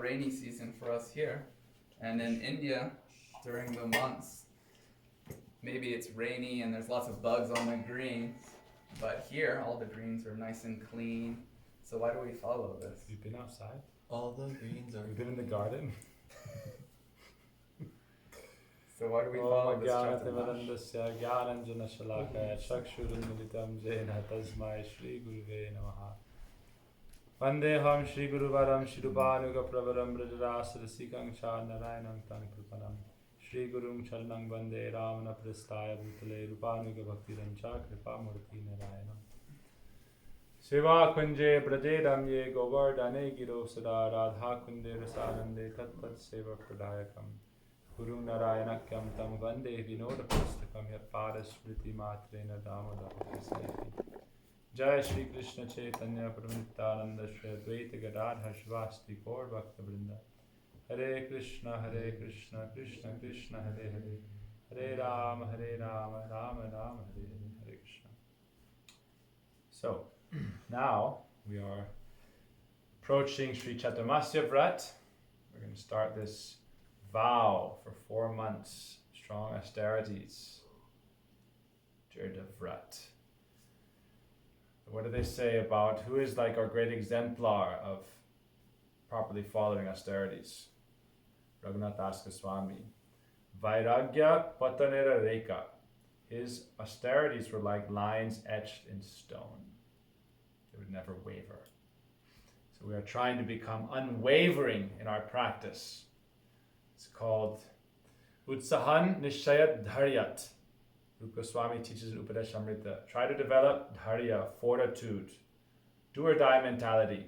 rainy season for us here. And in India, during the months, maybe it's rainy and there's lots of bugs on the greens. But here, all the greens are nice and clean. So why do we follow this? Have you been outside? All the greens are... Have you been in the garden? So why do we follow this Chaturmasya? Vandeham Shri Guru Varam Shirubanuga Pravaram Brajarasadasigang Narayanam Tankrapanam Shri Gurum Charanang Vande Ramana Prastaya Bhutale Rupanuga Bhaktirancha Kripamurti Narayanam Shiva Kunje Braje Ramye Govardhane Giro Sada Radha Kunde Rasanande Tat Tat Seva Pradayakam Guru Narayanakyam Tam Vande Vinoda Pustakam Yat Paras Smriti Matrena Damodaram Jai Shri Krishna Chaitanya Prabhupada Shri Advaita Gadadha Shivasti Gaur Bhakta Vrinda Hare Krishna Krishna Krishna Hare Hare Hare Rama Rama Rama Hare Hare Krishna. So now we are approaching Sri Caturmasya Vrat. We're going to start this vow for 4 months, strong austerities, Jirda Vrat. What do they say about who is like our great exemplar of properly following austerities? Raghunath Das Goswami. Vairagya Patanera Reka. His austerities were like lines etched in stone. They would never waver. So we are trying to become unwavering in our practice. It's called Utsahan Nishayat Dharyat. Goswami teaches in Upadeshamrita. Try to develop dharya, fortitude, do or die mentality.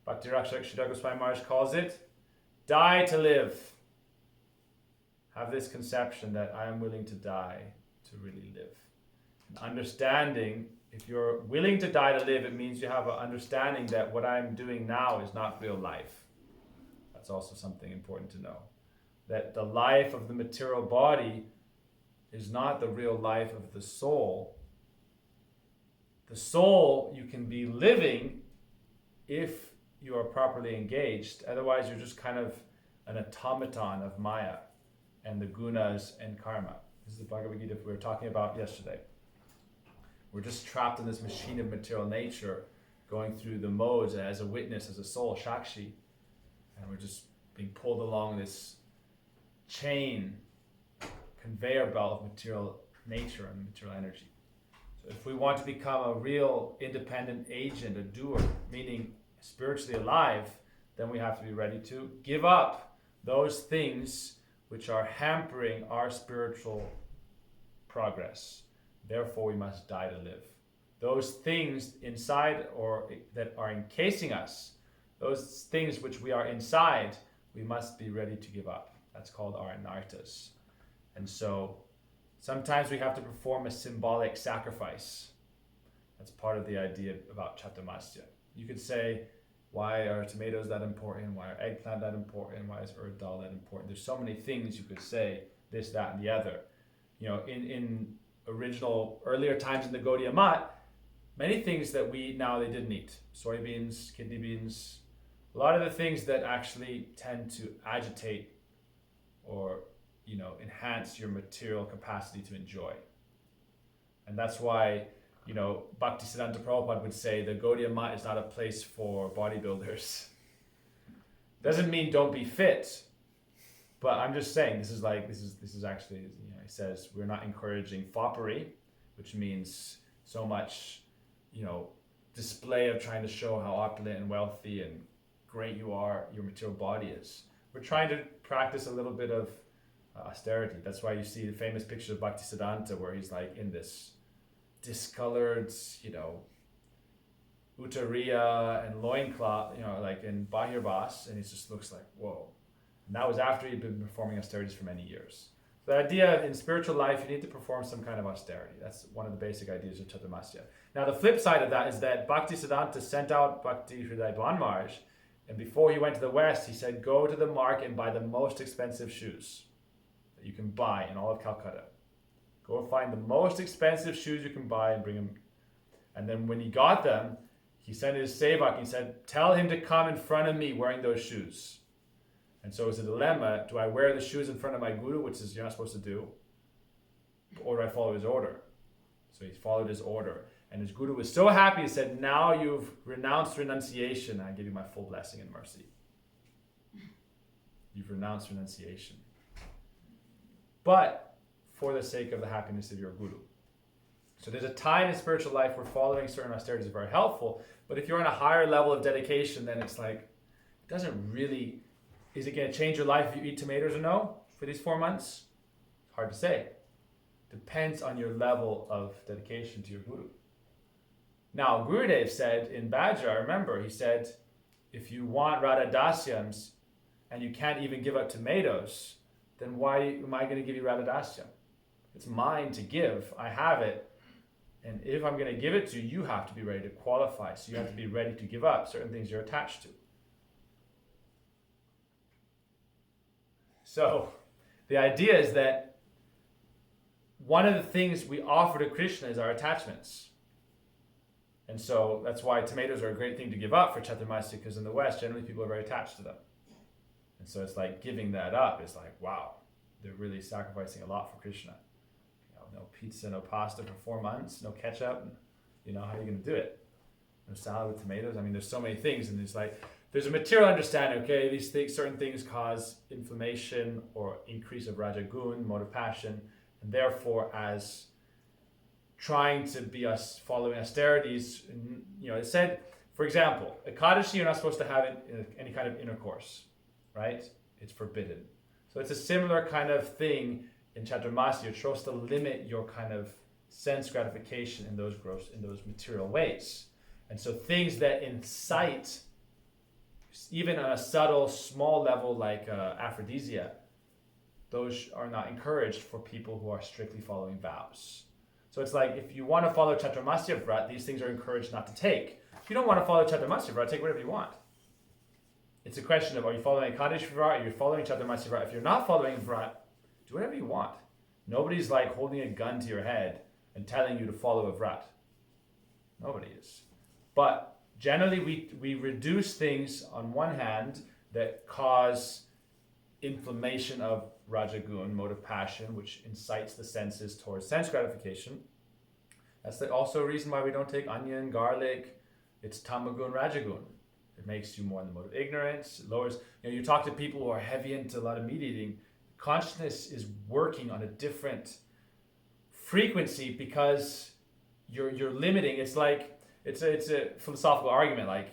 Bhakti Rakshak Sridhar Goswami Maharaj calls it die to live. Have this conception that I am willing to die to really live. And understanding, if you're willing to die to live, it means you have an understanding that what I'm doing now is not real life. That's also something important to know. That the life of the material body is not the real life of the soul. The soul you can be living if you are properly engaged. Otherwise, you're just kind of an automaton of Maya and the gunas and karma. This is the Bhagavad Gita we were talking about yesterday. We're just trapped in this machine of material nature, going through the modes as a witness, as a soul, Shakshi. And we're just being pulled along this chain, conveyor belt of material nature and material energy. So if we want to become a real independent agent, a doer, meaning spiritually alive, then we have to be ready to give up those things which are hampering our spiritual progress. Therefore, we must die to live. Those things inside or that are encasing us, those things which we are inside, we must be ready to give up. That's called our anartas. And so sometimes we have to perform a symbolic sacrifice. That's part of the idea about Chaturmasya. You could say, why are tomatoes that important? Why are eggplant that important? Why is urd dal that important? There's so many things you could say, this, that, and the other. You know, in earlier times in the Gaudiya Mat, many things that we eat now they didn't eat. Soybeans, kidney beans, a lot of the things that actually tend to agitate or enhance your material capacity to enjoy. And that's why, Bhaktisiddhanta Prabhupada would say the Gaudiya Mat is not a place for bodybuilders. Doesn't mean don't be fit, but I'm just saying this is actually, he says we're not encouraging foppery, which means so much, display of trying to show how opulent and wealthy and great your material body is. We're trying to practice a little bit of austerity. That's why you see the famous picture of Bhaktisiddhanta where he's like in this discolored, uttariya and loincloth, like in Bahirbas, and he just looks like, whoa. And that was after he'd been performing austerities for many years. So the idea in spiritual life, you need to perform some kind of austerity. That's one of the basic ideas of Chaturmasya. Now the flip side of that is that Bhaktisiddhanta sent out Bhakti Hridaya Bhan Maharaj, and before he went to the West, he said, go to the market and buy the most expensive shoes that you can buy in all of Calcutta. Go find the most expensive shoes you can buy and bring them. And then when he got them, he sent his sevak, he said, tell him to come in front of me wearing those shoes. And so it's a dilemma. Do I wear the shoes in front of my guru, which is you're not supposed to do? Or do I follow his order? So he followed his order. And his guru was so happy, he said, now you've renounced renunciation. I give you my full blessing and mercy. You've renounced renunciation. But for the sake of the happiness of your guru. So there's a time in spiritual life where following certain austerities is very helpful. But if you're on a higher level of dedication, then it's like, it doesn't really, is it going to change your life if you eat tomatoes or no for these 4 months? It's hard to say. Depends on your level of dedication to your guru. Now, Gurudev said in Bajra, I remember, he said, if you want Radha Dasyams and you can't even give up tomatoes, then why am I going to give you Radha Dasyam? It's mine to give. I have it. And if I'm going to give it to you, you have to be ready to qualify. So you have to be ready to give up certain things you're attached to. So the idea is that one of the things we offer to Krishna is our attachments. And so that's why tomatoes are a great thing to give up for Caturmasya, because in the West, generally people are very attached to them. And so it's like giving that up is like, wow, they're really sacrificing a lot for Krishna. No pizza, no pasta for 4 months, no ketchup. How are you going to do it? No salad with tomatoes. I mean, there's so many things, and it's like, there's a material understanding, okay, these things, certain things cause inflammation or increase of rajagun, mode of passion, and therefore as trying to be us following austerities, it said, for example, Ekadashi, you're not supposed to have any kind of intercourse, right? It's forbidden. So it's a similar kind of thing in Caturmasya. You're supposed to limit your kind of sense gratification in those material ways. And so things that incite, even on a subtle, small level like aphrodisia, those are not encouraged for people who are strictly following vows. So it's like, if you want to follow Caturmasya Vrat, these things are encouraged not to take. If you don't want to follow Caturmasya Vrat, take whatever you want. It's a question of, are you following Ekadashi Vrat, are you following Caturmasya Vrat? If you're not following Vrat, do whatever you want. Nobody's like holding a gun to your head and telling you to follow a Vrat. Nobody is. But generally we reduce things on one hand that cause inflammation of Rajagun, mode of passion, which incites the senses towards sense gratification. That's also a reason why we don't take onion, garlic. It's Tamagun, Rajagun. It makes you more in the mode of ignorance. It lowers, you talk to people who are heavy into a lot of meat eating. Consciousness is working on a different frequency because you're limiting. It's like, it's a philosophical argument, like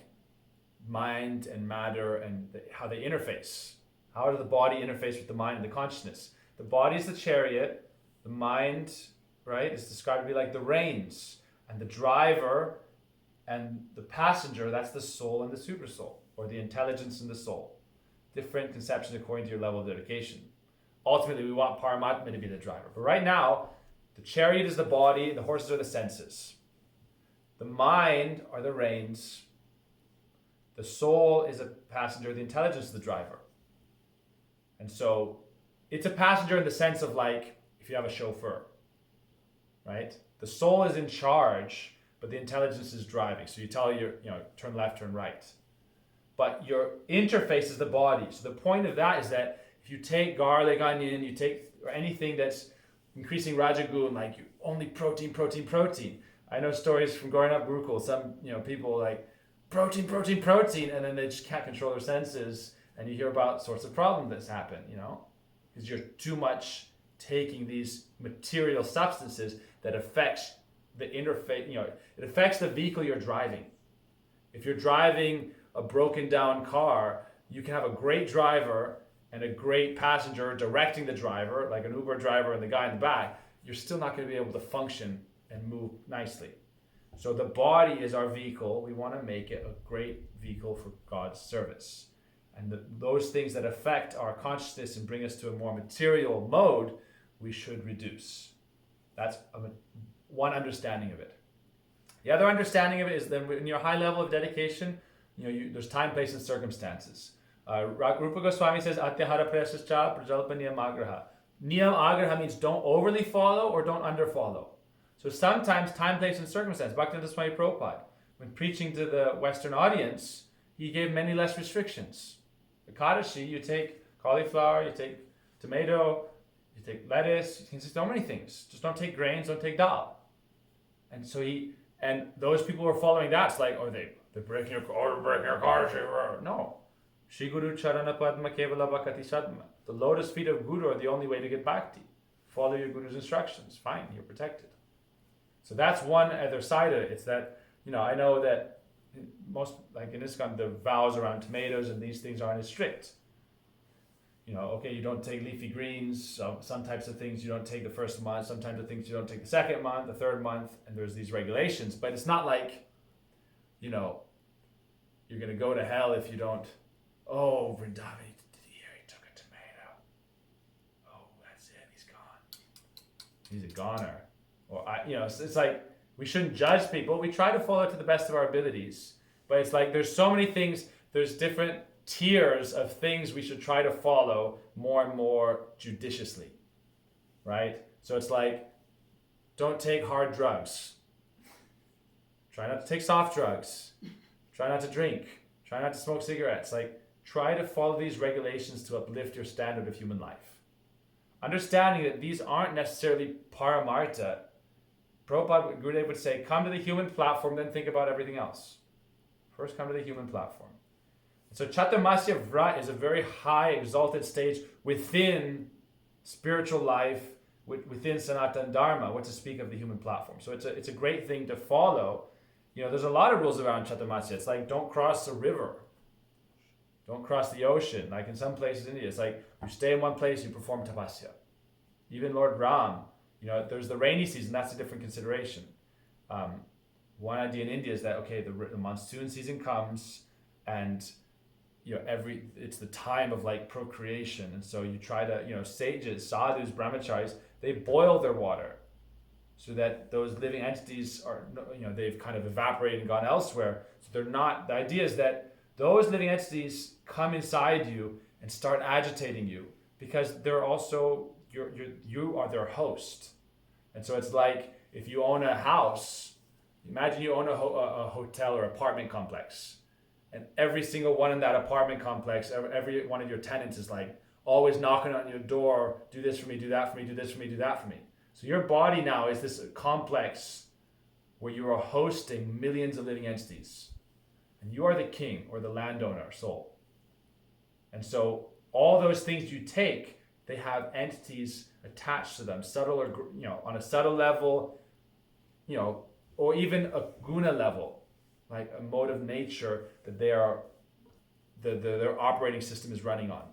mind and matter and how they interface. How does the body interface with the mind and the consciousness? The body is the chariot. The mind, right, is described to be like the reins. And the driver and the passenger, that's the soul and the supersoul, or the intelligence and the soul. Different conceptions according to your level of dedication. Ultimately, we want Paramatma to be the driver. But right now, the chariot is the body, the horses are the senses. The mind are the reins. The soul is a passenger, the intelligence is the driver. And so it's a passenger in the sense of like, if you have a chauffeur, right? The soul is in charge, but the intelligence is driving. So you tell turn left, turn right. But your interface is the body. So the point of that is that if you take garlic, onion, you take or anything that's increasing Rajagun, like you only protein. I know stories from growing up Gurukul. Some people like protein, and then they just can't control their senses. And you hear about sorts of problems that's happen, because you're too much taking these material substances that affects the interface, it affects the vehicle you're driving. If you're driving a broken down car, you can have a great driver and a great passenger directing the driver, like an Uber driver and the guy in the back. You're still not going to be able to function and move nicely. So the body is our vehicle. We want to make it a great vehicle for God's service. And those things that affect our consciousness and bring us to a more material mode, we should reduce. That's one understanding of it. The other understanding of it is that in your high level of dedication, there's time, place, and circumstances. Rupa Goswami says, Atyahara prasascha prajalpa niyam agraha. Niyam agraha means don't overly follow or don't underfollow. So sometimes time, place, and circumstance. Bhaktivinoda Swami Prabhupada, when preaching to the Western audience, he gave many less restrictions. Ekadashi, you take cauliflower, you take tomato, you take lettuce, you can say so many things. Just don't take grains, don't take dal. And so and those people who are following that, it's like, they're breaking your car. No. Shri Guru Charana Padma Kevala Bhakati Sadma. The lotus feet of Guru are the only way to get bhakti. Follow your Guru's instructions. Fine, you're protected. So that's one other side of it. It's that, I know that most, like in ISKCON, the vows around tomatoes and these things aren't as strict. You don't take leafy greens, some types of things you don't take the first month, some types of things you don't take the second month, the third month, and there's these regulations. But it's not like, you're going to go to hell if you don't, Vrindavi, did you hear he took a tomato? Oh, that's it, he's gone. He's a goner. Or, it's like, we shouldn't judge people. We try to follow it to the best of our abilities. But it's like, there's so many things, there's different tiers of things we should try to follow more and more judiciously, right? So it's like, don't take hard drugs. Try not to take soft drugs. Try not to drink. Try not to smoke cigarettes. Like, try to follow these regulations to uplift your standard of human life. Understanding that these aren't necessarily paramartha. Prabhupada, Gurudev would say, come to the human platform, then think about everything else. First come to the human platform. So Caturmasya Vrat is a very high exalted stage within spiritual life, within Sanatana Dharma, what to speak of the human platform. So it's a great thing to follow. There's a lot of rules around Caturmasya. It's like, don't cross the river. Don't cross the ocean. Like in some places in India, it's like, you stay in one place, you perform tapasya. Even Lord Ram, there's the rainy season, that's a different consideration. One idea in India is that, okay, the monsoon season comes, and it's the time of like procreation, and so you try to, sages, sadhus, brahmacharis, they boil their water so that those living entities are, they've kind of evaporated and gone elsewhere. So they're not, the idea is that those living entities come inside you and start agitating you, because they're also, you are their host. And so it's like, if you own a house, imagine you own a hotel or apartment complex. And every single one in that apartment complex, every one of your tenants is like always knocking on your door, do this for me, do that for me, do this for me, do that for me. So your body now is this complex where you are hosting millions of living entities. And you are the king or the landowner soul. And so all those things you take, they have entities attached to them, subtle or, on a subtle level, or even a guna level, like a mode of nature that their operating system is running on.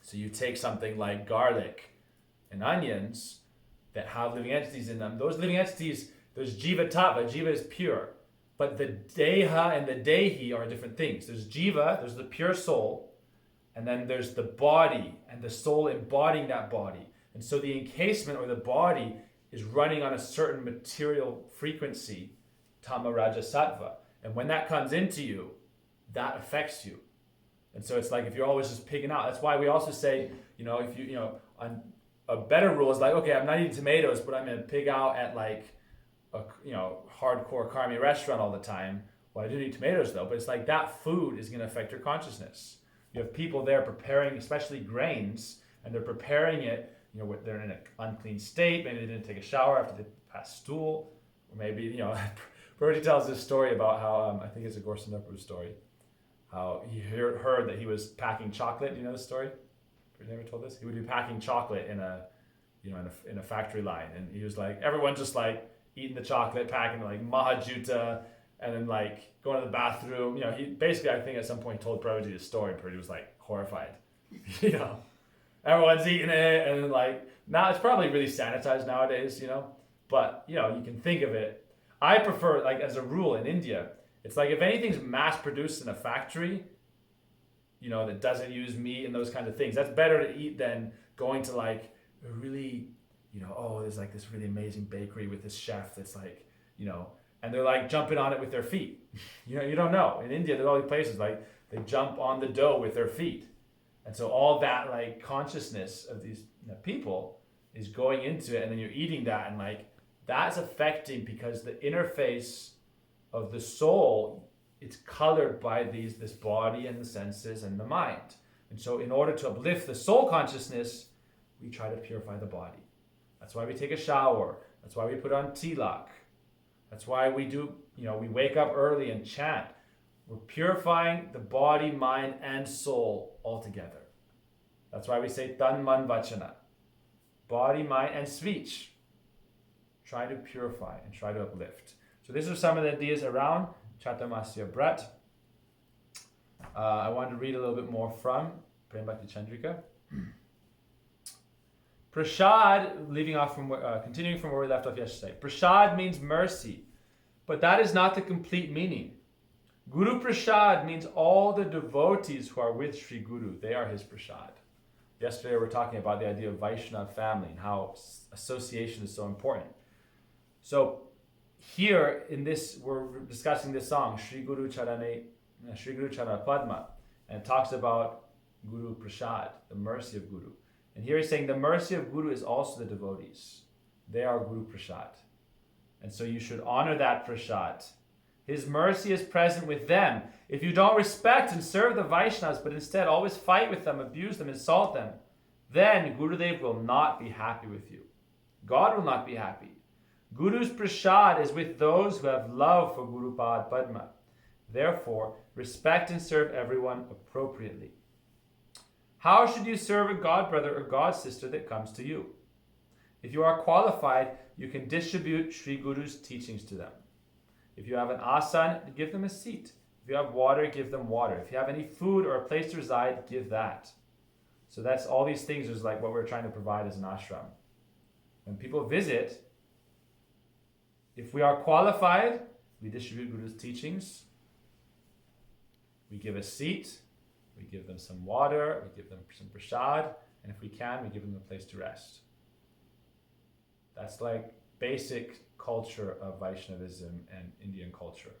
So you take something like garlic and onions that have living entities in them. Those living entities, there's jiva tattva, jiva is pure. But the deha and the dehi are different things. There's jiva, there's the pure soul, and then there's the body and the soul embodying that body. And so the encasement or the body is running on a certain material frequency, tama, raja, sattva. And when that comes into you, that affects you. And so it's like, if you're always just picking out, that's why we also say, if on a better rule is like, okay, I'm not eating tomatoes, but I'm going to pig out at like a, hardcore karmi restaurant all the time. Well, I do eat tomatoes though, but it's like that food is going to affect your consciousness. You have people there preparing, especially grains, and they're preparing it, they're in an unclean state, maybe they didn't take a shower after they passed stool, or maybe, Prabhuji tells this story about how, I think it's a Gorsandapu story, how he heard that he was packing chocolate. Do you know this story? Prabhuji never told this? He would be packing chocolate in a factory line, and he was like, everyone just like eating the chocolate, packing like Mahajuta, and then like going to the bathroom. He basically, I think at some point told Prabhuji this story, and Prabhuji was like horrified. Everyone's eating it, and then like, now it's probably really sanitized nowadays, but you can think of it. I prefer, like as a rule in India, it's like if anything's mass produced in a factory, that doesn't use meat and those kinds of things, that's better to eat than going to like a really, there's like this really amazing bakery with this chef that's like, and they're like jumping on it with their feet. You don't know. In India, there's all these places like they jump on the dough with their feet. And so all that like consciousness of these people is going into it, and then you're eating that, and like that's affecting, because the interface of the soul, it's colored by this body and the senses and the mind. And so in order to uplift the soul consciousness, we try to purify the body. That's why we take a shower. That's why we put on tilak. That's why we do, we wake up early and chant. We're purifying the body, mind, and soul altogether. That's why we say tan man vachana. Body, mind, and speech. Try to purify and try to uplift. So these are some of the ideas around Caturmasya Brat. I wanted to read a little bit more from Prem Bhakti Chandrika. Prasad, continuing from where we left off yesterday. Prasad means mercy, but that is not the complete meaning. Guru Prasad means all the devotees who are with Sri Guru. They are his Prasad. Yesterday we were talking about the idea of Vaishnava family and how association is so important. So here in this, we're discussing this song, Sri Guru Charana Padma, and it talks about Guru Prasad, the mercy of Guru. And here he's saying the mercy of Guru is also the devotees. They are Guru Prasad. And so you should honor that Prasad. His mercy is present with them. If you don't respect and serve the Vaishnavas, but instead always fight with them, abuse them, insult them, then Gurudev will not be happy with you. God will not be happy. Guru's Prasad is with those who have love for Guru Pad Padma. Therefore, respect and serve everyone appropriately. How should you serve a god brother or god sister that comes to you? If you are qualified, you can distribute Sri Guru's teachings to them. If you have an asan, give them a seat. If you have water, give them water. If you have any food or a place to reside, give that. So that's all these things is like what we're trying to provide as an ashram. When people visit, if we are qualified, we distribute Guru's teachings. We give a seat. We give them some water. We give them some prasad. And if we can, we give them a place to rest. That's like basic culture of Vaishnavism and Indian culture,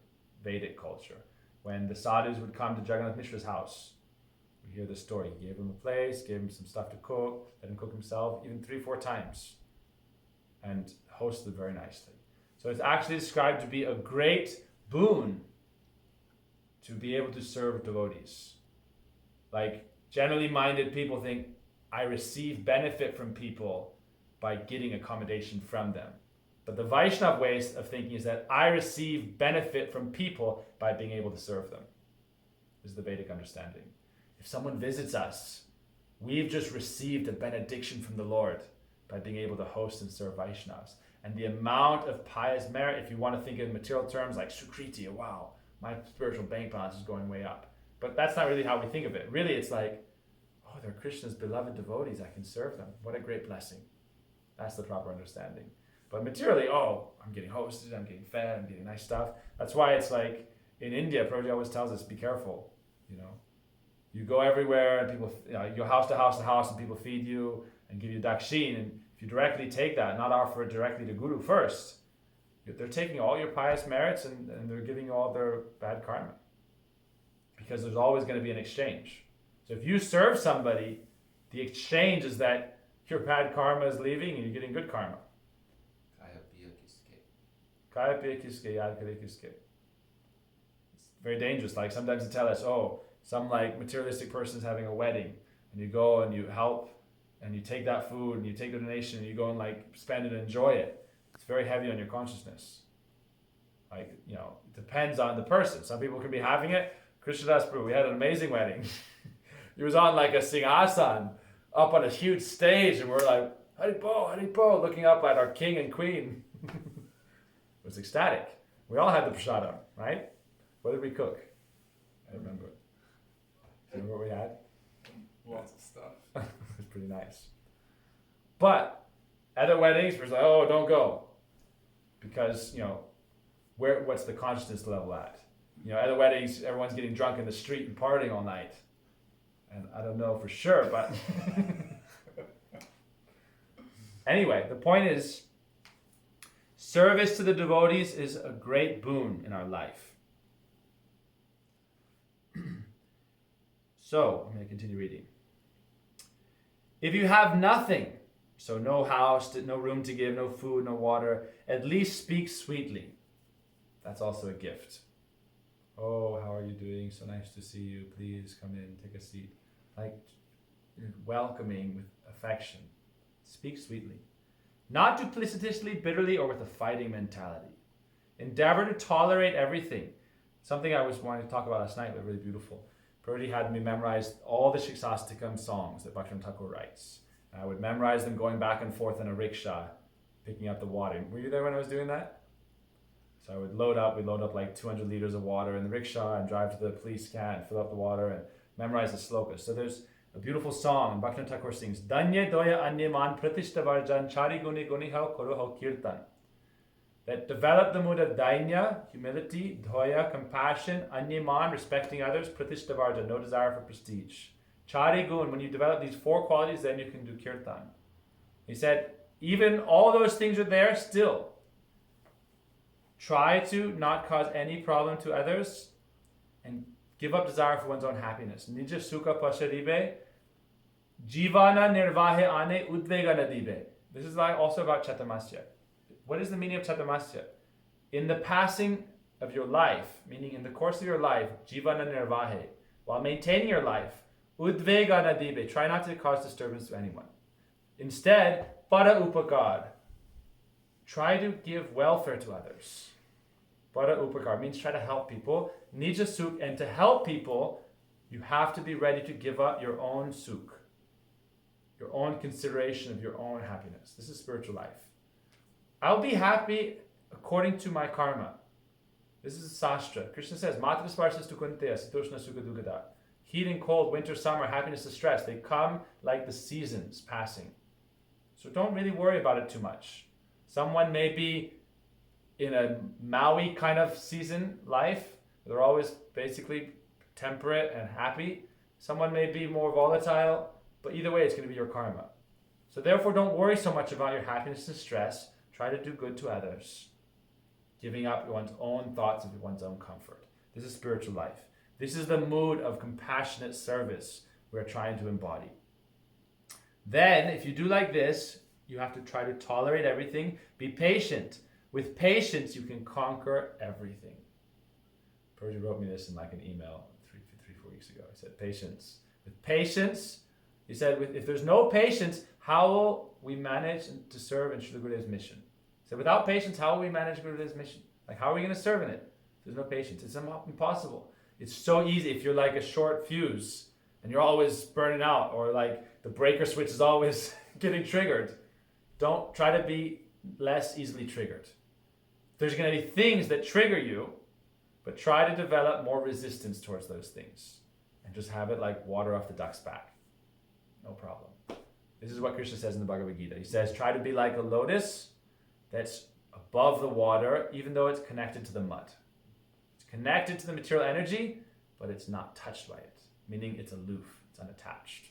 Vedic culture. When the sadhus would come to Jagannath Mishra's house, we hear the story. He gave him a place, gave him some stuff to cook, let him cook himself, even 3-4 times, and hosted very nicely. So it's actually described to be a great boon to be able to serve devotees. Like, generally minded people think, I receive benefit from people by getting accommodation from them. But the Vaishnav ways of thinking is that I receive benefit from people by being able to serve them. This is the Vedic understanding. If someone visits us, we've just received a benediction from the Lord by being able to host and serve Vaishnavas. And the amount of pious merit, if you want to think in material terms like Sukriti, wow, my spiritual bank balance is going way up. But that's not really how we think of it. Really, it's like, oh, they're Krishna's beloved devotees. I can serve them. What a great blessing. That's the proper understanding. But materially, oh, I'm getting hosted, I'm getting fed, I'm getting nice stuff. That's why it's like in India, Prabhupada always tells us, be careful. You go everywhere and people, you go house to house and people feed you and give you dakshin. And if you directly take that, not offer it directly to Guru first, they're taking all your pious merits and they're giving you all their bad karma. Because there's always going to be an exchange. So if you serve somebody, the exchange is that your bad karma is leaving and you're getting good karma. Kaya piya kiske, yad kare kiske. It's very dangerous. Like sometimes they tell us, oh, some like materialistic person's having a wedding, and you go and you help, and you take that food and you take the donation and you go and like spend it and enjoy it. It's very heavy on your consciousness. Like, it depends on the person. Some people can be having it. Krishnadas Prabhu, we had an amazing wedding. He was on like a singhasan up on a huge stage, and we're like, Haribo, looking up at our king and queen. It was ecstatic. We all had the prasadam, right? What did we cook? I don't remember. Do you remember what we had? Lots of stuff. It was pretty nice. But at the weddings, we're like, oh, don't go. Because, what's the consciousness level at? At the weddings, everyone's getting drunk in the street and partying all night. And I don't know for sure, but... Anyway, the point is, service to the devotees is a great boon in our life. So, I'm going to continue reading. If you have nothing, so no house, no room to give, no food, no water, at least speak sweetly. That's also a gift. Oh, how are you doing? So nice to see you. Please come in, take a seat. like welcoming with affection. Speak sweetly. Not duplicitously, bitterly, or with a fighting mentality. Endeavor to tolerate everything. Something I was wanting to talk about last night, but really beautiful. Prabhuji had me memorize all the Shiksastikam songs that Bhaktivinoda Thakur writes. And I would memorize them going back and forth in a rickshaw, picking up the water. Were you there when I was doing that? So I would load up like 200 liters of water in the rickshaw and drive to the police can, fill up the water and memorize the slokas. So there's a beautiful song, and Bhaktivinoda Thakur sings, Danya doya anyaman pratishtavarjan chari guni guni hao koro kirtan. That develop the mood of dainya, humility, dhoya, compassion, anyaman, respecting others, pratishtavarjan, no desire for prestige. Chari gun, when you develop these 4 qualities, then you can do kirtan. He said, even all those things are there still. Try to not cause any problem to others and give up desire for one's own happiness. Nija sukha pasaribe, jivana nirvahe ane udvegana dibe. This is also about Caturmasya. What is the meaning of Caturmasya? In the passing of your life, meaning in the course of your life, jivana nirvahe, while maintaining your life, udvegana dibe, try not to cause disturbance to anyone. Instead, para upakar, try to give welfare to others. Para upakar means try to help people. Nija sukh, and to help people, you have to be ready to give up your own sukh, your own consideration of your own happiness. This is spiritual life. I'll be happy according to my karma. This is a sastra. Krishna says, Matra sparsas tukunteya sitoshna sukha dukada. Heat and cold, winter, summer, happiness and stress, they come like the seasons passing. So don't really worry about it too much. Someone may be in a Maui kind of season life. They're always basically temperate and happy. Someone may be more volatile, but either way, it's going to be your karma. So therefore, don't worry so much about your happiness and stress. Try to do good to others, giving up one's own thoughts of one's own comfort. This is spiritual life. This is the mood of compassionate service we're trying to embody. Then, if you do like this, you have to try to tolerate everything. Be patient. With patience, you can conquer everything. Prabhuji wrote me this in like an email 4 weeks ago. He said, patience. With patience, he said, if there's no patience, how will we manage to serve in Srila Gurudev's mission? He said, without patience, how will we manage Gurudev's mission? Like, how are we going to serve in it? If there's no patience. It's impossible. It's so easy if you're like a short fuse and you're always burning out, or like the breaker switch is always getting triggered. Don't try to be less easily triggered. There's going to be things that trigger you, but try to develop more resistance towards those things and just have it like water off the duck's back. No problem. This is what Krishna says in the Bhagavad Gita. He says, try to be like a lotus that's above the water, even though it's connected to the mud. It's connected to the material energy, but it's not touched by it, meaning it's aloof, it's unattached.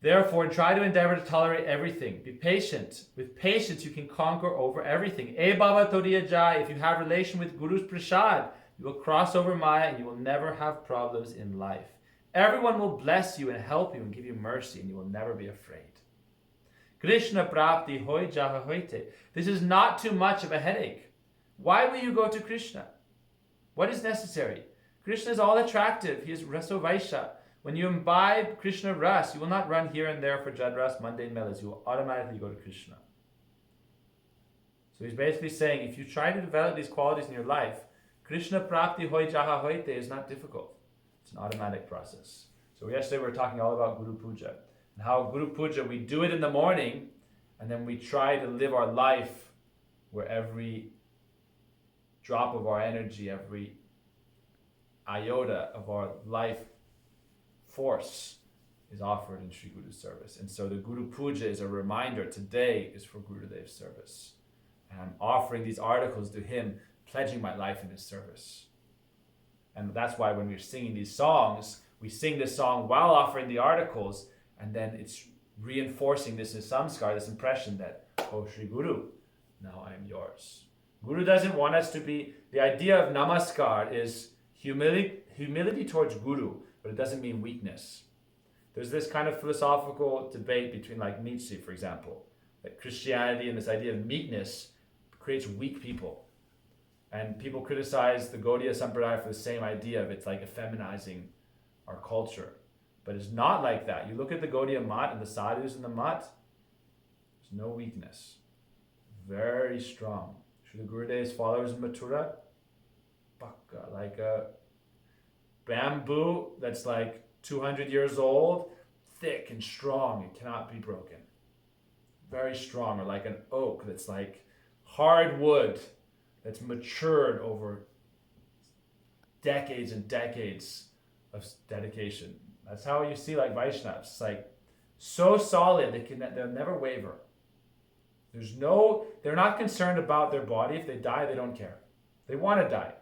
Therefore, try to endeavor to tolerate everything. Be patient. With patience, you can conquer over everything. E Baba Todiya Jai, if you have relation with Guru's Prasad, you will cross over Maya and you will never have problems in life. Everyone will bless you and help you and give you mercy, and you will never be afraid. Krishna prapti hoy jaha hoite. This is not too much of a headache. Why will you go to Krishna? What is necessary? Krishna is all attractive. He is raso vaisha. When you imbibe Krishna ras, you will not run here and there for jad ras, mundane melas. You will automatically go to Krishna. So he's basically saying, if you try to develop these qualities in your life, Krishna prapti hoy jaha hoite is not difficult. It's an automatic process. So yesterday we were talking all about Guru Puja. And how Guru Puja, we do it in the morning, and then we try to live our life where every drop of our energy, every iota of our life force is offered in Sri Guru's service. And so the Guru Puja is a reminder. Today is for Gurudev's service. And I'm offering these articles to him, pledging my life in his service. And that's why when we're singing these songs, we sing this song while offering the articles, and then it's reinforcing this samskar, this impression that, oh Sri Guru, now I am yours. Guru doesn't want us to be, the idea of namaskar is humility towards Guru, but it doesn't mean weakness. There's this kind of philosophical debate between like Nietzsche, for example, that Christianity and this idea of meekness creates weak people. And people criticize the Gaudiya Sampradaya for the same idea of it's like effeminizing our culture. But it's not like that. You look at the Gaudiya Math and the sadhus in the Math, there's no weakness. Very strong. Srila Gurudev's followers in Mathura, pakka, like a bamboo that's like 200 years old, thick and strong, it cannot be broken. Very strong, or like an oak that's like hard wood that's matured over decades and decades of dedication. That's how you see like Vaishnavas. It's like so solid they'll never waver. They're not concerned about their body. If they die, they don't care. They want to die.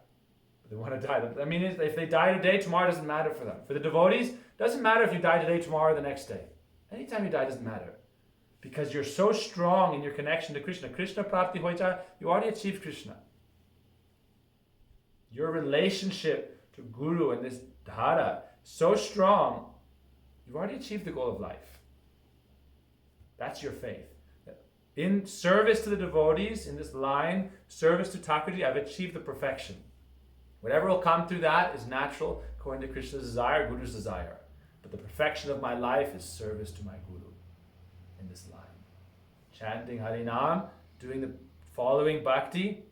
They want to die. I mean, if they die today, tomorrow doesn't matter for them. For the devotees, doesn't matter if you die today, tomorrow, or the next day. Anytime you die doesn't matter. Because you're so strong in your connection to Krishna. Krishna prapti hoita, you already achieved Krishna. Your relationship to Guru and this dhara, so strong, you've already achieved the goal of life. That's your faith. In service to the devotees, in this line, service to Thakurji, I've achieved the perfection. Whatever will come through that is natural, according to Krishna's desire, Guru's desire. But the perfection of my life is service to my Guru in this line. Chanting Harinam, doing the following bhakti,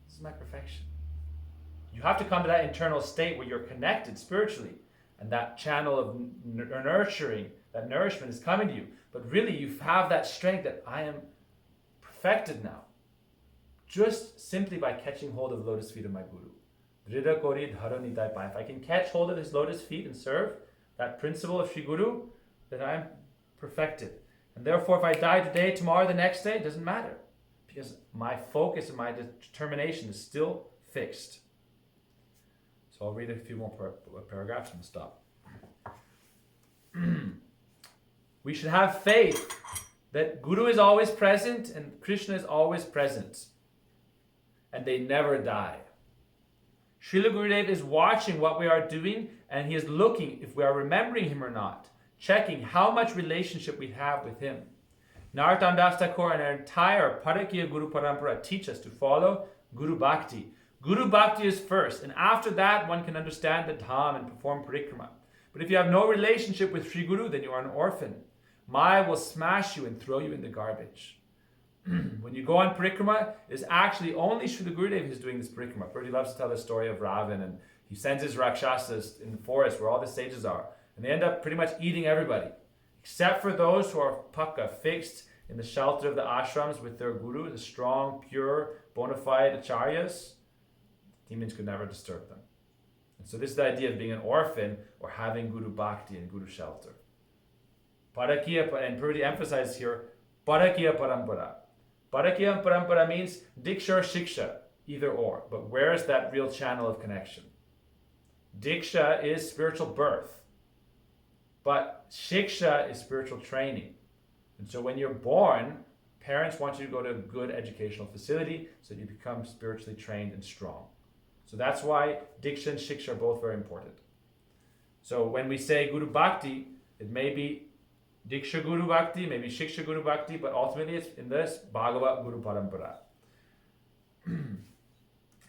this is my perfection. You have to come to that internal state where you're connected spiritually, and that channel of nurturing, that nourishment is coming to you. But really, you have that strength that I am perfected now, just simply by catching hold of the lotus feet of my Guru. If I can catch hold of his lotus feet and serve that principle of Sri Guru, then I'm perfected. And therefore, if I die today, tomorrow, the next day, it doesn't matter. Because my focus and my determination is still fixed. So I'll read a few more paragraphs and stop. We should have faith that Guru is always present and Krishna is always present. And they never die. Srila Gurudev is watching what we are doing, and he is looking if we are remembering him or not, checking how much relationship we have with him. Narottam Das Thakur and our entire Parakya Guru Parampara teach us to follow Guru Bhakti. Guru Bhakti is first, and after that one can understand the Dham and perform parikrama. But if you have no relationship with Sri Guru, then you are an orphan. Maya will smash you and throw you in the garbage. When you go on parikrama, it's actually only Srila Gurudev who's doing this parikrama. Prabhupada loves to tell the story of Ravan, and he sends his Rakshasas in the forest where all the sages are. And they end up pretty much eating everybody, except for those who are pakka, fixed in the shelter of the ashrams with their Guru, the strong, pure, bona fide acharyas. Demons could never disturb them. And so this is the idea of being an orphan or having Guru Bhakti and Guru shelter. Parakya, and Prabhupada emphasizes here, Parakya Parampara. Parakya Parampara means Diksha or Shiksha, either or. But where is that real channel of connection? Diksha is spiritual birth. But Shiksha is spiritual training. And so when you're born, parents want you to go to a good educational facility so that you become spiritually trained and strong. So that's why Diksha and Shiksha are both very important. So when we say Guru Bhakti, it may be Diksha Guru Bhakti, maybe Shiksha Guru Bhakti, but ultimately it's in this Bhagavat Guru Parampara.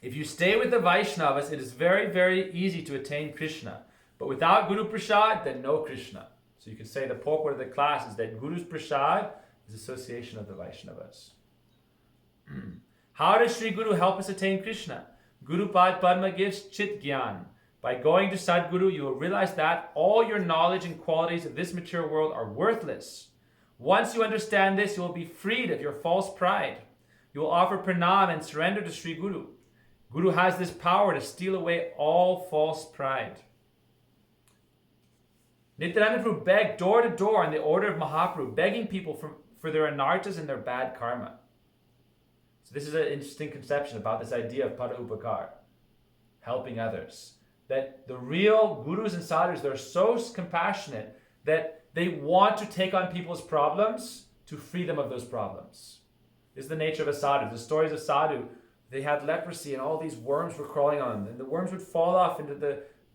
If you stay with the Vaishnavas, it is very, very easy to attain Krishna. But without Guru Prasad, then no Krishna. So you can say the purport of the class is that Guru's Prasad is association of the Vaishnavas. How does Sri Guru help us attain Krishna? Guru Pad Padma gives Chit Gyan. By going to Sadguru, you will realize that all your knowledge and qualities of this material world are worthless. Once you understand this, you will be freed of your false pride. You will offer pranam and surrender to Sri Guru. Guru has this power to steal away all false pride. Nityananda Prabhu begged door to door in the order of Mahaprabhu, begging people for their anarthas and their bad karma. So this is an interesting conception about this idea of pada upakar, helping others. That the real gurus and sadhus, they're so compassionate that they want to take on people's problems to free them of those problems. This is the nature of a sadhu. The stories of sadhu, they had leprosy and all these worms were crawling on them. And the worms would fall off into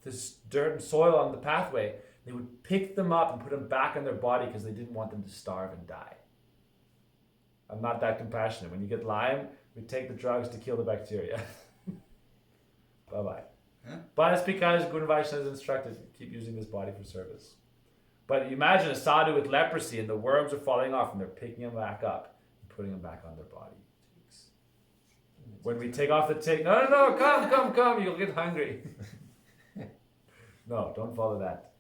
this dirt and soil on the pathway. They would pick them up and put them back in their body because they didn't want them to starve and die. I'm not that compassionate. When you get Lyme, we take the drugs to kill the bacteria. Bye-bye. Huh? But it's because Guru Vaishnava is instructed to keep using this body for service. But you imagine a sadhu with leprosy and the worms are falling off and they're picking them back up and putting them back on their body. When we take off the tick, no, come, you'll get hungry. No, don't follow that.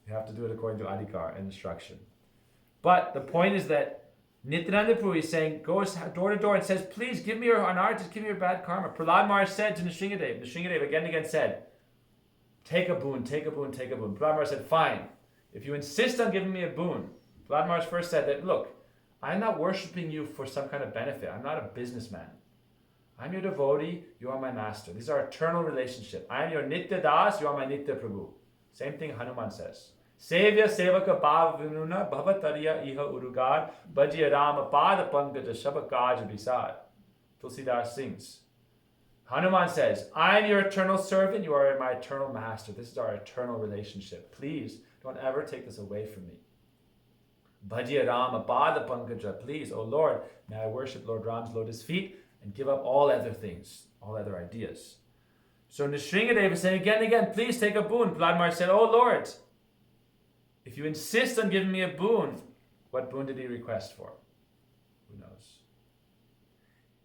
You have to do it according to Adhikar and instruction. But the point is that Nityananda Prabhu is saying, goes door to door and says, please give me your anarthas, give me your bad karma. Prahlad Maharaj said to Nrsingadev, Nrsingadev again and again said, take a boon, take a boon, take a boon. Prahlad Maharaj said, fine, if you insist on giving me a boon. Prahlad Maharaj first said that, look, I'm not worshipping you for some kind of benefit. I'm not a businessman. I'm your devotee, you are my master. These are eternal relationship. I am your Nitya Das, you are my Nitya Prabhu. Same thing Hanuman says. Sevya sevaka bhava vinuna bhavatarya iha urugar bhajiya rama pada pankaja shabakaj bisad. Tulsidas sings. Hanuman says, I am your eternal servant, you are my eternal master. This is our eternal relationship. Please don't ever take this away from me. Bhajiya rama pada pankaja. Please, O Lord, may I worship Lord Ram's lotus feet and give up all other things, all other ideas. So Nrsingadev is saying again and again, please take a boon. Prahlad Maharaj said, oh Lord, if you insist on giving me a boon, what boon did he request for? Who knows?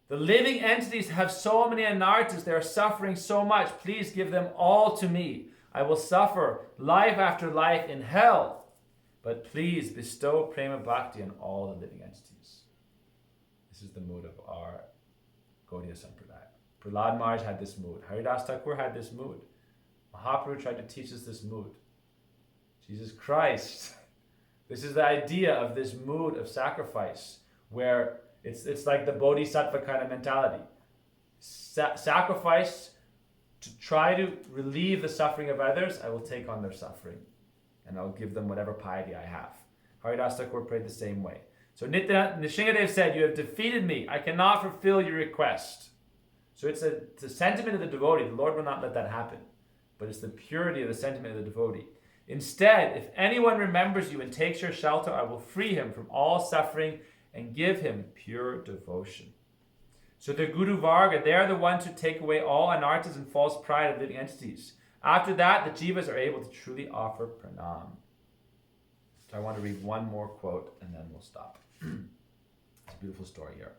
The living entities have so many anarthas, they are suffering so much. Please give them all to me. I will suffer life after life in hell. But please bestow prema bhakti on all the living entities. This is the mood of our Gaudiya Sampradaya. Prahlad Maharaj had this mood. Haridas Thakur had this mood. Mahaprabhu tried to teach us this mood. Jesus Christ. This is the idea of this mood of sacrifice, where it's like the bodhisattva kind of mentality. Sacrifice to try to relieve the suffering of others. I will take on their suffering, and I'll give them whatever piety I have. Haridas Thakur prayed the same way. So Nrsingadev said, you have defeated me. I cannot fulfill your request. So it's a sentiment of the devotee. The Lord will not let that happen. But it's the purity of the sentiment of the devotee. Instead, if anyone remembers you and takes your shelter, I will free him from all suffering and give him pure devotion. So the Guru Varga, they are the ones who take away all anarthas and false pride of living entities. After that, the jivas are able to truly offer pranam. So I want to read one more quote and then we'll stop. It's a beautiful story here.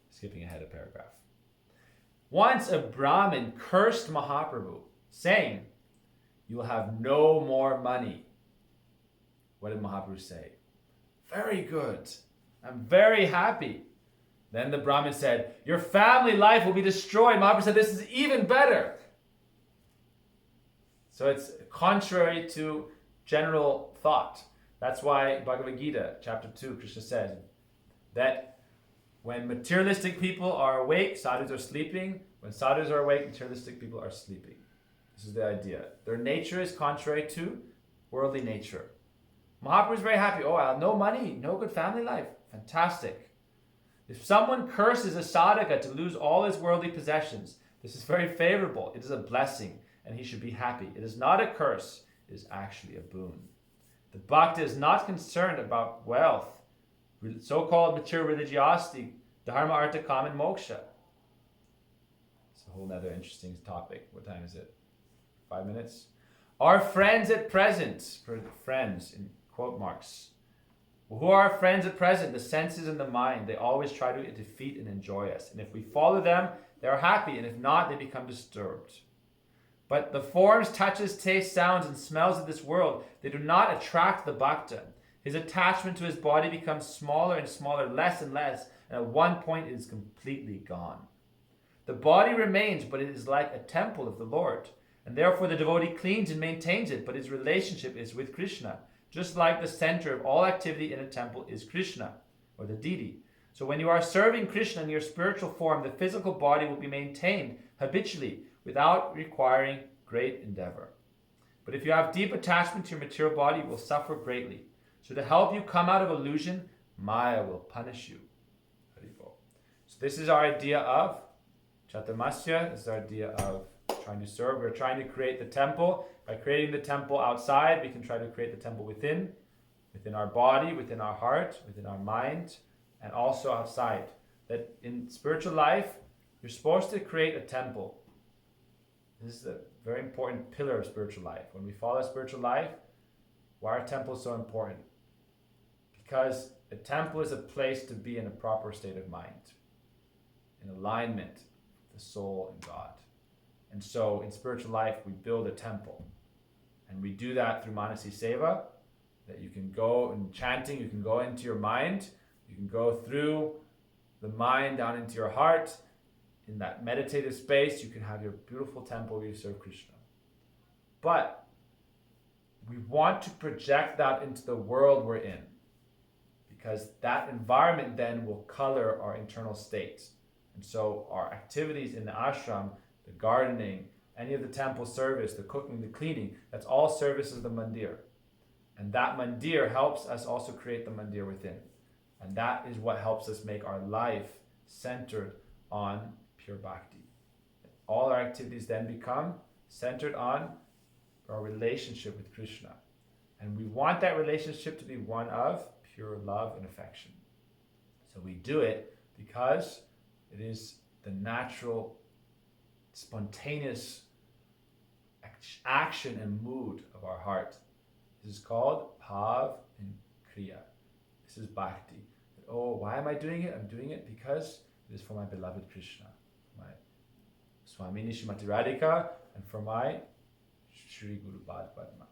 Skipping ahead a paragraph. Once a Brahmin cursed Mahaprabhu, saying, you will have no more money. What did Mahaprabhu say? Very good. I'm very happy. Then the Brahmin said, your family life will be destroyed. Mahaprabhu said, this is even better. So it's contrary to general thought. That's why Bhagavad Gita, chapter 2, Krishna says that when materialistic people are awake, sadhus are sleeping. When sadhus are awake, materialistic people are sleeping. This is the idea. Their nature is contrary to worldly nature. Mahaprabhu is very happy. Oh, I have no money, no good family life. Fantastic. If someone curses a sadhaka to lose all his worldly possessions, this is very favorable. It is a blessing, and he should be happy. It is not a curse. It is actually a boon. The bhakta is not concerned about wealth, so-called material religiosity, dharma, artha, kama, and moksha. It's a whole other interesting topic. What time is it? 5 minutes? Our friends at present, friends in quote marks. Who are our friends at present? The senses and the mind. They always try to defeat and enjoy us. And if we follow them, they are happy. And if not, they become disturbed. But the forms, touches, tastes, sounds, and smells of this world, they do not attract the bhakta. His attachment to his body becomes smaller and smaller, less and less, and at one point it is completely gone. The body remains, but it is like a temple of the Lord. And therefore the devotee cleans and maintains it, but his relationship is with Krishna. Just like the center of all activity in a temple is Krishna, or the deity. So when you are serving Krishna in your spiritual form, the physical body will be maintained habitually, without requiring great endeavor. But if you have deep attachment to your material body, you will suffer greatly. So to help you come out of illusion, Maya will punish you. So this is our idea of Caturmasya. This is our idea of trying to serve. We're trying to create the temple. By creating the temple outside, we can try to create the temple within our body, within our heart, within our mind, and also outside. That in spiritual life, you're supposed to create a temple. This is a very important pillar of spiritual life. When we follow spiritual life, Why are temples so important? Because a temple is a place to be in a proper state of mind, in alignment with the soul and God. And so in spiritual life, we build a temple. And we do that through Manasi Seva, that you can go in chanting, you can go into your mind, you can go through the mind down into your heart. In that meditative space, you can have your beautiful temple where you serve Krishna. But we want to project that into the world we're in, because that environment then will color our internal states. And so our activities in the ashram, the gardening, any of the temple service, the cooking, the cleaning, that's all service of the mandir. And that mandir helps us also create the mandir within. And that is what helps us make our life centered on pure bhakti. All our activities then become centered on our relationship with Krishna. And we want that relationship to be one of pure love and affection. So we do it because it is the natural, spontaneous action and mood of our heart. This is called bhav and kriya. This is bhakti. Oh, why am I doing it? I'm doing it because it is for my beloved Krishna, my Swamini Shrimati Radhika, and for my Shri Guru Pad Padma.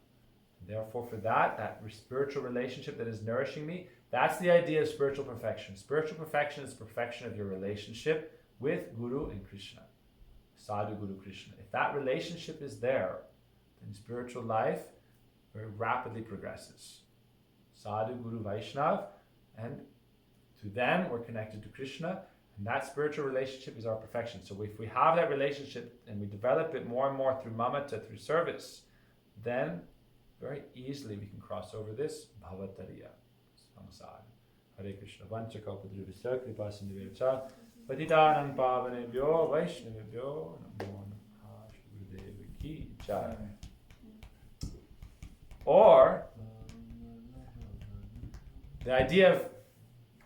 And therefore, for that spiritual relationship that is nourishing me, that's the idea of spiritual perfection. Spiritual perfection is perfection of your relationship with Guru and Krishna. Sadhu Guru Krishna. If that relationship is there, then spiritual life very rapidly progresses. Sadhu Guru Vaishnav, and to them we're connected to Krishna, and that spiritual relationship is our perfection. So if we have that relationship and we develop it more and more through mamata, through service, then very easily we can cross over this bhavatariya, samsara. Hare Krishna. Vancha kalpadruvasya kripa sindhuvecha patitanam pavanebhyo vaishnavebhyo namo namaha Shri Gurudeva ki jai. Or the idea of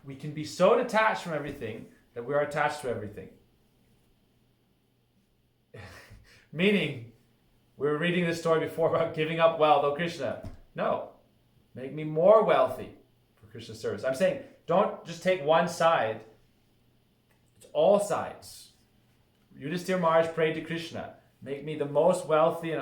we can be so detached from everything that we are attached to everything. Meaning, we were reading this story before about giving up wealth. Oh Krishna, no, make me more wealthy for Krishna's service. I'm saying, don't just take one side. It's all sides. Yudhishthira Maharaj prayed to Krishna, make me the most wealthy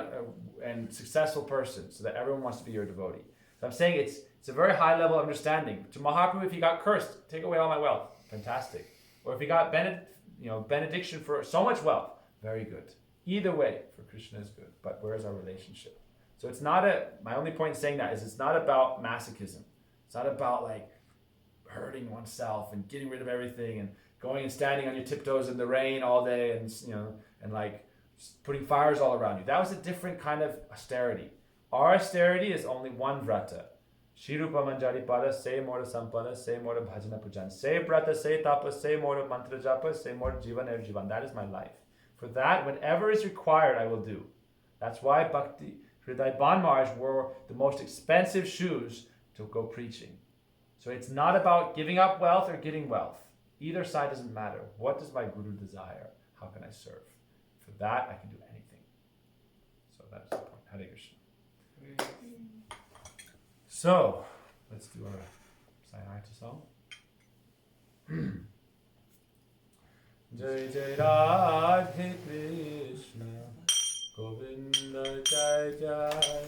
and successful person so that everyone wants to be your devotee. So I'm saying it's a very high level understanding. To Mahaprabhu, if he got cursed, take away all my wealth, fantastic. Or if he got benediction for so much wealth, very good. Either way, for Krishna is good. But where is our relationship? So it's not my only point in saying that is it's not about masochism. It's not about like hurting oneself and getting rid of everything and going and standing on your tiptoes in the rain all day and like putting fires all around you. That was a different kind of austerity. Our austerity is only one vrata. Shirupa manjari pada, say more sampada, say more bhajana pujan, say brata, say tapa, say more mantra japa, say more jivan ev jivan. That is my life. For that, whatever is required, I will do. That's why Bhakti Hriday Ban Maharaj wore the most expensive shoes to go preaching. So it's not about giving up wealth or getting wealth. Either side doesn't matter. What does my Guru desire? How can I serve? For that, I can do anything. So that's the point. Hare Krishna. So, let's do our Sayonara song. Jai Jai Radhe Krishna Govinda Jai Jai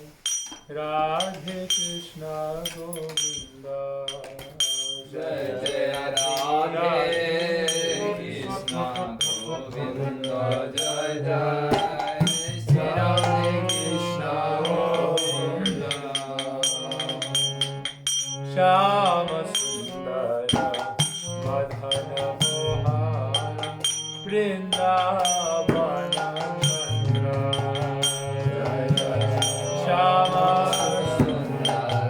Radhe Krishna Govinda Jai Jai Radhe Krishna Govinda Jai Jai Radhe Krishna Govinda Shama Sundara Madhana Mohana Vrindavana Chandra Jai Jai Shama Sundara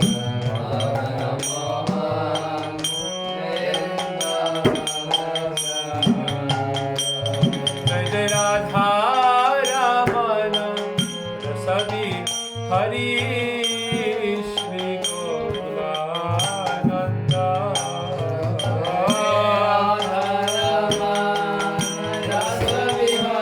Madhana Mohana Vrindavana Chandra Jai Jai Radha Ramana Rasadi Hari Radha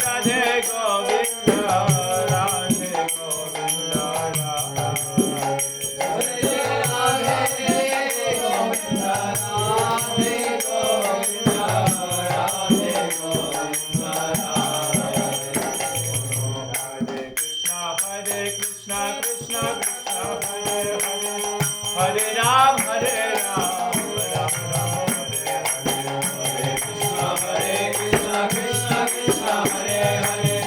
Radhe Govinda, Radhe Govinda, Hare Krishna, Krishna Krishna, Hare Hare, Hare Ram, Hare Ram, Ram Ram, Hare Hare, Hare Krishna, Krishna Krishna, Hare Hare,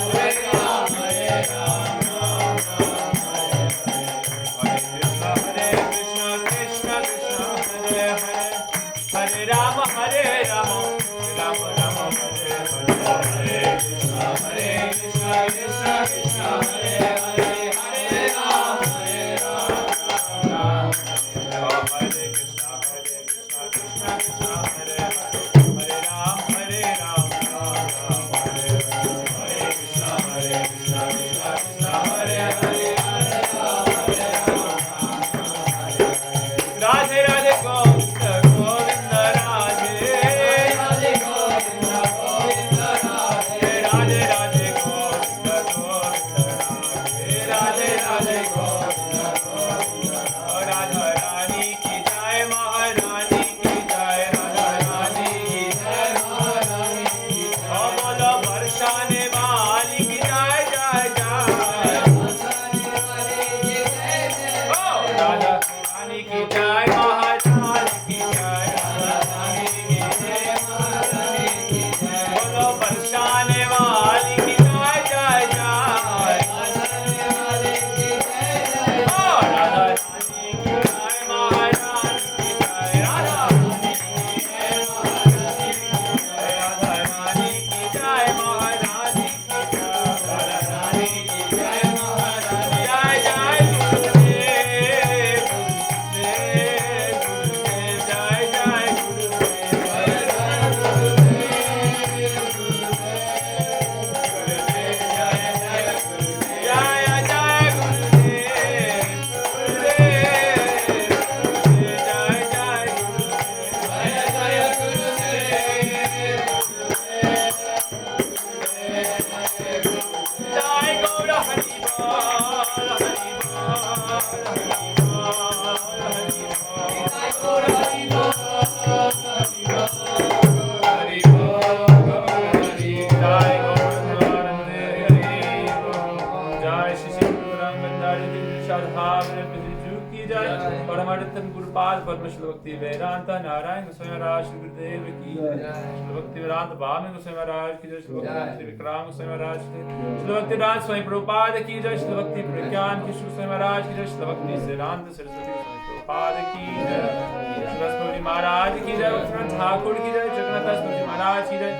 Hare Ram, Hare Ram, Ram Ram, Hare Hare, Hare Krishna, Krishna Krishna, Hare Hare, Hare Ram, Hare Ram, Ram Ram, Hare Hare, Hare Krishna, Krishna Krishna, Hare Hare, Hare Ram, Hare Ram, Ram Ram, Hare Krishna, Krishna Krishna, Hare Hare, Hare Ram, Hare Ram, Ram Ram, Hare Hare, Hare Krishna, Krishna Krishna, Hare Hare, Hare Ram, Hare Ram, Radhe Radhe Govinda Govinda Radhe, Radhe Govinda Govinda Radhe, Radhe Radhe Govinda Govinda Radhe, Radhe Radhe Govinda Govinda, Radha Rani ki jai, Maharani ki jai, Radha Rani ki jai, Maharani ki jai, Bolo Varshane Wali ki jai, jai jai, Varshane Wali ki jai, jai, oh Radha Rani ki jai, Maharani ki jai, Radha Rani ki jai, Maharani ki jai, Bolo Varshane Wali ki jai, jai jai, Varshane Wali ki jai, jai, oh Radha Rani ki jai, Maharani ki jai, Radha Rani ki jai, Maharani ki jai, Radha Rani ki jai, Maharani ki jai, Radha Rani ki jai, Maharani, jai jai Gurudev, Gurudev, Gurudev, jai jai Gurudev, jai jai Gurudev, Gurudev, jai jai Gurudev, jai jai Gurudev, Gurudev, jai jai Gurudev, jai jai Gurudev, jai Gaura Hari Bol, Hari Bol, Hari Bol, Hari Bol, jai Gaura Hari Bol, Hari Bol, Hari Bol, Hari, jai Gaura Hari Bol, jai Shri Shri Guru Ram Bandari Shadhavan Pidiju ki jai, Paramarittam Gurupal Padma Shri Bhakti Vedanta Narayan Goswami Maharaj Shri Gurudev ki jai, Shri Bhakti Vedanta Bhami Goswami Maharaj ki jai, Shri Bhakti Vikram Goswami Maharaj ki jai, Shri Bhakti Vedanta Swami Prabhupada ki jai, Shri Bhakti Pragyan ki Shri Goswami Maharaj ki jai, Shri Bhakti Siddhanta Saraswati Swami Prabhupada ki jai, Shri Rasputi Maharaj ki jai, Uttarakhand Thakur ki jai, Jagannath Dasputi Maharaj ki jai,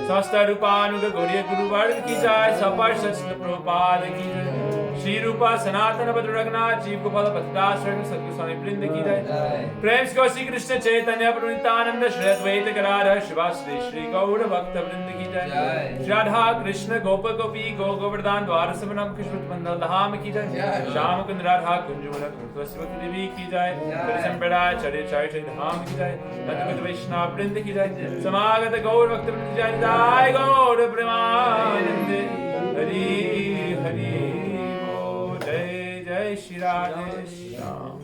Swasta Rupanuga Gauriya Guru Varg ki jai, Sapar Shri Prabhupada ki jai, Shri Rupa Sanatana Bhadra Raghunath Jeev Gopal Patidaswaram Sadguru Swami Brinda ki jai, Prem Shri Shri Krishna Chaitanya Prabhu Nityananda Shri Advaita Gadadhar Shivasri Shri Gaura Bhakta Brinda ki jai, Shri Radha Krishna Gopa Gopi Go Govardhan Dwara Samanam Krishna Mandal Dham ki jai, Shama Kund Radha Kunjumana Kuntvasivati Devi ki jai, Karisambada Charya Charya Dham ki jai, Madhumata Vaishnava Brinda ki jai, Samagata Gaur Bhakta Brinda ki jai, Jai Gaur Premanande, Hari Hari Bo, Jai Jai Shri Radhe Shyam.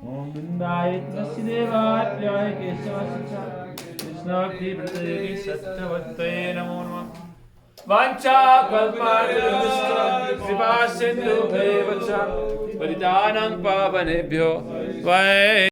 Om Vrindaye Vasudevaya Jai Kesava Krishna Bhakti Vrindaye Satyavate Namo Namah. Vancha kalparishta kripa sindhu bheva cha paritanam pavanebhyo vai